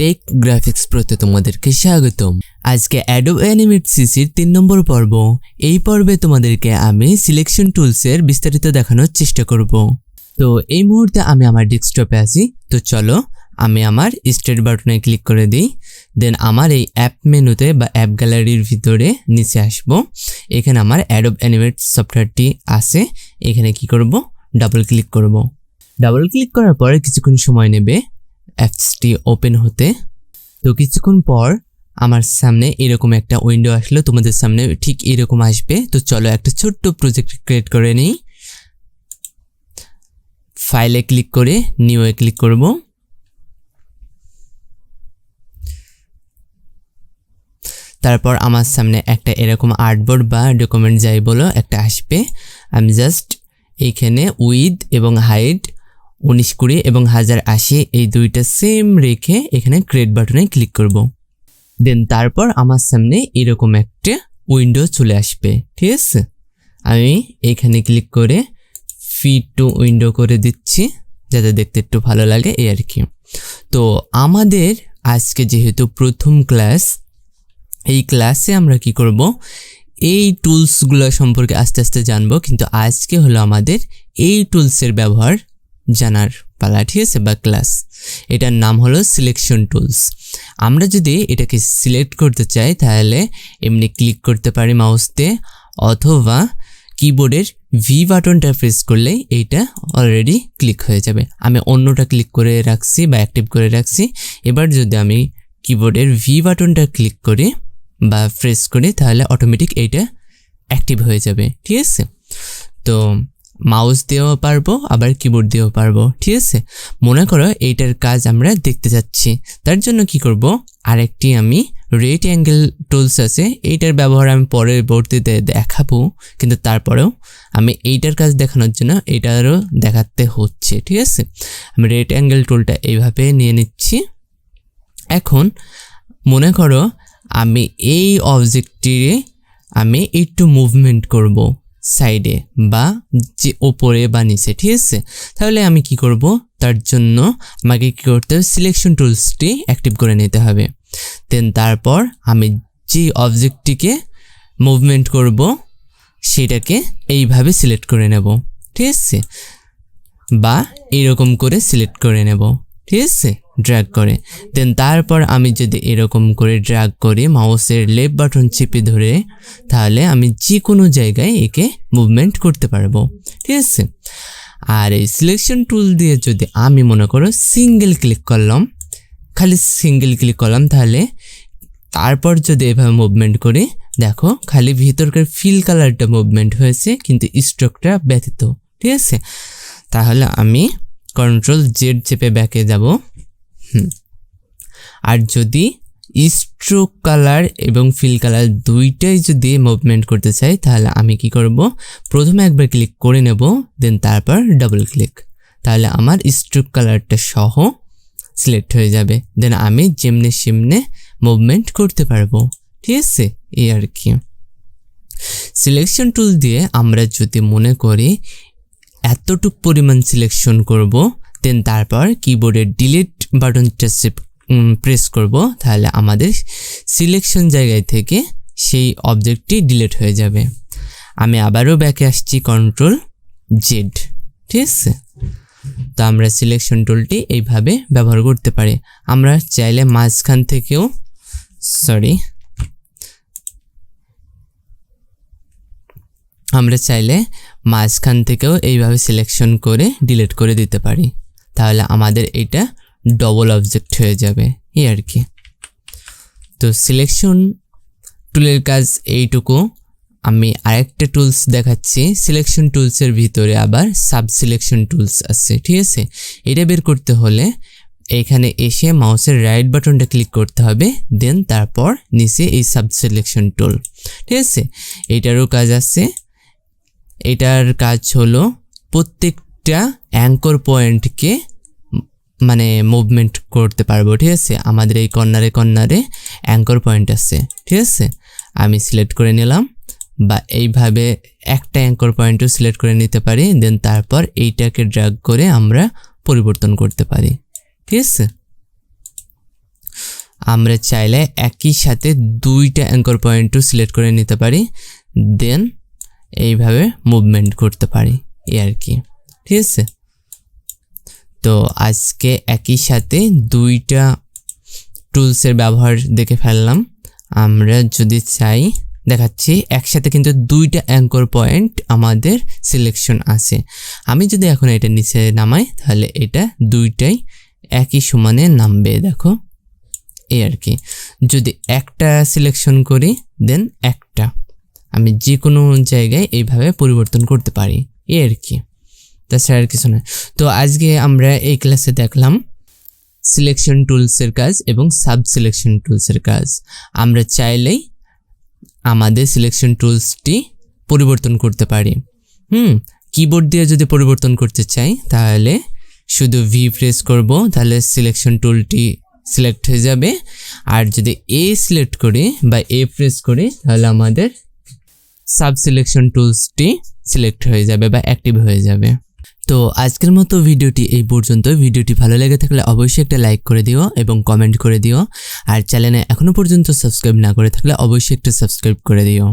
Take graphics প্রতে তোমাদেরকে স্বাগতম। আজকে Adobe Animate CC এর 3 নম্বর পর্ব। এই পর্বে তোমাদেরকে আমি সিলেকশন টুলসের বিস্তারিত দেখানোর চেষ্টা করব। তো এই মুহূর্তে আমি আমার ডেস্কটপে আছি। তো চলো আমি আমার স্টার্ট বাটনে ক্লিক করে দিই। দেন আমার এই অ্যাপ মেনুতে বা অ্যাপ গ্যালারির ভিতরে নিচে আসব। এখানে আমার Adobe Animate সফটওয়্যারটি আছে। এখানে কি করব? ডাবল ক্লিক করব। ডাবল ক্লিক করার পর কিছুক্ষণ সময় নেবে অ্যাপসটি ওপেন হতে। তো কিছুক্ষণ পর আমার সামনে এরকম একটা উইন্ডো আসলো, তোমাদের সামনে ঠিক এরকম আসবে। তো চলো একটা ছোট্ট প্রজেক্ট ক্রিয়েট করে নিই। ফাইলে ক্লিক করে নিউ এ ক্লিক করব। তারপর আমার সামনে একটা এরকম আর্টবোর্ড বা ডকুমেন্ট যাই বলো একটা আসবে। আমি জাস্ট এইখানে উইথ এবং হাইট 1920 এবং 1080 এই দুইটা সেম রেখে এখানে ক্রিয়েট বাটনে ক্লিক করব। দেন তারপর আমার সামনে এরকম একটা উইন্ডো চলে আসবে, ঠিক আছে। আমি এখানে ক্লিক করে ফিট টু উইন্ডো করে দিচ্ছি যাতে দেখতে একটু ভালো লাগে এই আর কি। তো আমাদের আজকে যেহেতু প্রথম ক্লাস, এই ক্লাসে আমরা কি করব, এই টুলসগুলো সম্পর্কে আস্তে আস্তে জানবো। কিন্তু আজকে হলো আমাদের এই টুলসের ব্যবহার জানার পালা, ঠিক আছে, বা ক্লাস। এটার নাম হলো সিলেকশন টুলস। আমরা যদি এটাকে সিলেক্ট করতে চাই তাহলে এমনি ক্লিক করতে পারি মাউস দিয়ে, অথবা কিবোর্ডের ভি বাটনটা প্রেস করলেই এইটা অলরেডি ক্লিক হয়ে যাবে। আমি অন্যটা ক্লিক করে রাখছি বা অ্যাক্টিভ করে রাখছি। এবার যদি আমি কিবোর্ডের ভি বাটনটা ক্লিক করি বা প্রেস করি তাহলে অটোমেটিক এইটা অ্যাক্টিভ হয়ে যাবে, ঠিক আছে। তো মাউস দিয়েও পারবো আবার কিবোর্ড দিয়েও পারবো, ঠিক আছে। মনে করো এইটার কাজ আমরা দেখতে যাচ্ছি, তার জন্য কি করব, আরেকটি আমি রেট অ্যাঙ্গেল টুলস আছে, এইটার ব্যবহার আমি পরবর্তীতে দেখাবো। কিন্তু তারপরেও আমি এইটার কাজ দেখানোর জন্য এইটারও দেখাতে হচ্ছে, ঠিক আছে। আমি রেট অ্যাঙ্গেল টুলটা এইভাবে নিয়ে নিচ্ছি। এখন মনে করো আমি এই অবজেক্টটিরে আমি একটু মুভমেন্ট করব সাইডে বা যে ওপরে বা নিচে, ঠিক আছে। তাহলে আমি কি করব, তার জন্য আমাকে কি করতে হবে, সিলেকশন টুলসটি অ্যাক্টিভ করে নিতে হবে। দেন তারপর আমি যে অবজেক্টটিকে মুভমেন্ট করব সেটাকে এইভাবে সিলেক্ট করে নেব, ঠিক আছে, বা এরকম করে সিলেক্ট করে নেব, ঠিক আছে, ড্র্যাগ করে। দেন তারপর আমি যদি এরকম করে ড্র্যাগ করি মাউসের লেফট বাটন চেপে ধরে, তাহলে আমি যে কোনো জায়গায় একে মুভমেন্ট করতে পারবো, ঠিক আছে। আর এই সিলেকশন টুল দিয়ে যদি আমি মনে করো সিঙ্গেল ক্লিক করলাম, খালি সিঙ্গেল ক্লিক করলাম, তাহলে তারপর যদি এভাবে মুভমেন্ট করি, দেখো খালি ভিতরকার ফিল কালারটা মুভমেন্ট হয়েছে কিন্তু স্ট্রোকটা ব্যতীত, ঠিক আছে। তাহলে আমি কন্ট্রোল জেড চেপে ব্যাকে যাব। আর যদি স্ট্রোক কালার এবং ফিল কালার দুইটাই যদি মুভমেন্ট করতে চাই তাহলে আমি কি করব, প্রথমে একবার ক্লিক করে নেব, দেন তারপর ডাবল ক্লিক, তাহলে আমার স্ট্রোক কালারটা সহ সিলেক্ট হয়ে যাবে। দেন আমি যেমনে সেমনে মুভমেন্ট করতে পারবো, ঠিক আছে, এই আর কি। সিলেকশন টুল দিয়ে আমরা যদি মনে করি এতটুক পরিমাণ সিলেকশন করব, দেন তারপর কিবোর্ডের ডিলিট বাটনটা প্রেস করব, তাহলে আমাদের সিলেকশন জায়গায় থেকে সেই অবজেক্টটি ডিলিট হয়ে যাবে। আমি আবারও ব্যাকে আসছি, কন্ট্রোল জেড, ঠিক আছে। তো আমরা সিলেকশন টুলটি এইভাবে ব্যবহার করতে পারি। আমরা চাইলে মাঝখান থেকেও এইভাবে সিলেকশন করে ডিলিট করে দিতে পারি, তাহলে আমাদের এটা ডবল অবজেক্ট হয়ে যাবে, এই আর কি। তো সিলেকশন টুলের কাজ এইটুকু। আমি আরেকটা টুলস দেখাচ্ছি। সিলেকশন টুলসের ভিতরে আবার সাবসিলেকশন টুলস আছে, ঠিক আছে। এটা বের করতে হলে এখানে এসে মাউসের রাইট বাটনটা ক্লিক করতে হবে, দেন তারপর নিচে এই সাবসিলেকশন টুল, ঠিক আছে। এটারও কাজ আছে। এটার কাজ হলো প্রত্যেকটা অ্যাঙ্কর পয়েন্টকে মানে মুভমেন্ট করতে পারবো, ঠিক আছে। আমাদের এই কর্নারে অ্যাঙ্কর পয়েন্ট আছে, ঠিক আছে। আমি সিলেক্ট করে নিলাম, বা এইভাবে একটা অ্যাঙ্কর পয়েন্টও সিলেক্ট করে নিতে পারি। দেন তারপর এইটাকে ড্র্যাগ করে আমরা পরিবর্তন করতে পারি। ঠিক আছে, আমরা চাইলে একই সাথে দুইটা অ্যাঙ্কর পয়েন্টও সিলেক্ট করে নিতে পারি, দেন এইভাবে মুভমেন্ট করতে পারি এই আর কি। ঠিক আছে, তো আজকে একই সাথে দুইটা টুলসের ব্যবহার দেখে ফেললাম। আমরা যদি চাই দেখাচ্ছি একসাথে কিন্তু দুইটা অ্যাঙ্কর পয়েন্ট আমাদের সিলেকশন আছে। আমি যদি এখন এটা নিচে নামাই তাহলে এটা দুইটাই একই সমানে নামবে, দেখো এই আর কি। যদি একটা সিলেকশন করি দেন একটা, আমি যে কোনো জায়গায় এইভাবে পরিবর্তন করতে পারি এই আর কি, তাছাড়া আর কিছু না। তো আজকে আমরা এই ক্লাসে দেখলাম সিলেকশন টুলসের কাজ এবং সাব সিলেকশন টুলসের কাজ। আমরা চাইলেই আমাদের সিলেকশন টুলসটি পরিবর্তন করতে পারি। কিবোর্ড দিয়ে যদি পরিবর্তন করতে চাই তাহলে শুধু ভি প্রেস করব, তাহলে সিলেকশন টুলটি সিলেক্ট হয়ে যাবে। আর যদি এ সিলেক্ট করি বা এ প্রেস করি তাহলে আমাদের সাব সিলেকশন টুলসটি সিলেক্ট হয়ে যাবে বা অ্যাক্টিভ হয়ে যাবে। তো আজকের মতো ভিডিওটি এই পর্যন্ত। ভিডিওটি ভালো লেগে থাকলে অবশ্যই একটা লাইক করে দিও এবং কমেন্ট করে দিও। আর চ্যানেলে এখনো পর্যন্ত সাবস্ক্রাইব না করে থাকলে অবশ্যই একটা সাবস্ক্রাইব করে দিও।